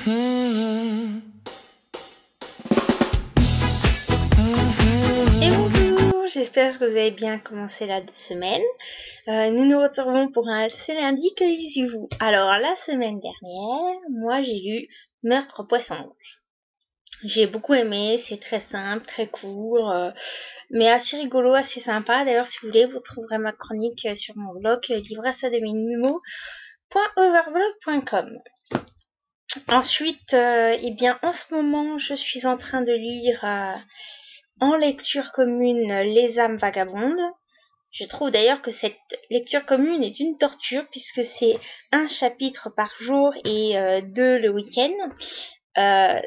Et bonjour, j'espère que vous avez bien commencé la semaine. Nous nous retrouvons pour un C'est lundi, que lisez-vous? Alors, la semaine dernière, moi j'ai lu Meurtre poisson rouge. J'ai beaucoup aimé, c'est très simple, très court, mais assez rigolo, assez sympa. D'ailleurs, si vous voulez, vous trouverez ma chronique sur mon blog livresse-à-demi-numo.overblog.com. Ensuite, eh bien, en ce moment, je suis en train de lire en lecture commune Les âmes vagabondes. Je trouve d'ailleurs que cette lecture commune est une torture puisque c'est un chapitre par jour et 2 le week-end.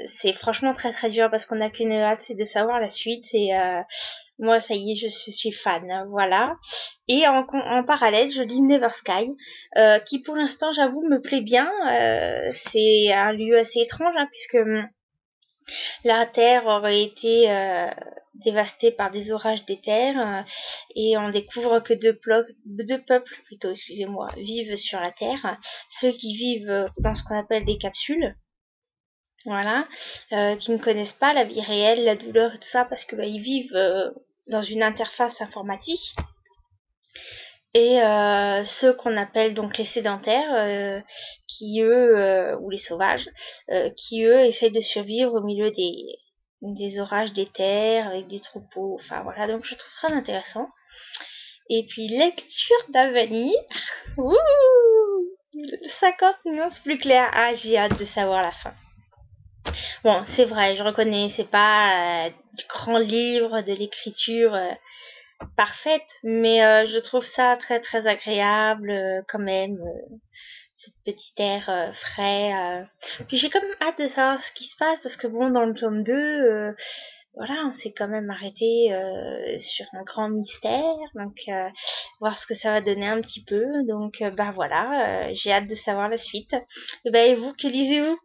C'est franchement très très dur parce qu'on n'a qu'une hâte, c'est de savoir la suite. Et moi, ça y est, je suis fan, voilà. Et en parallèle, je lis Never Sky, qui pour l'instant, j'avoue, me plaît bien. C'est un lieu assez étrange, hein, puisque la Terre aurait été dévastée par des orages d'éther, et on découvre que deux peuples, excusez-moi, vivent sur la Terre. Ceux qui vivent dans ce qu'on appelle des capsules, voilà, qui ne connaissent pas la vie réelle, la douleur et tout ça, parce que ils vivent dans une interface informatique. Et ceux qu'on appelle donc les sédentaires, qui eux, ou les sauvages, qui eux essayent de survivre au milieu des orages d'éther avec des troupeaux. Enfin voilà, donc je trouve très intéressant. Et puis lecture d'Avani, 50 nuances plus claires. Ah, j'ai hâte de savoir la fin. Bon, c'est vrai, je reconnais, c'est pas du grand livre de l'écriture parfaite, mais je trouve ça très très agréable quand même, cette petite air frais. Puis j'ai quand même hâte de savoir ce qui se passe parce que bon, dans le tome 2, voilà, on s'est quand même arrêté sur un grand mystère, donc voir ce que ça va donner un petit peu. Donc bah voilà, j'ai hâte de savoir la suite. Et bah et vous, que lisez-vous?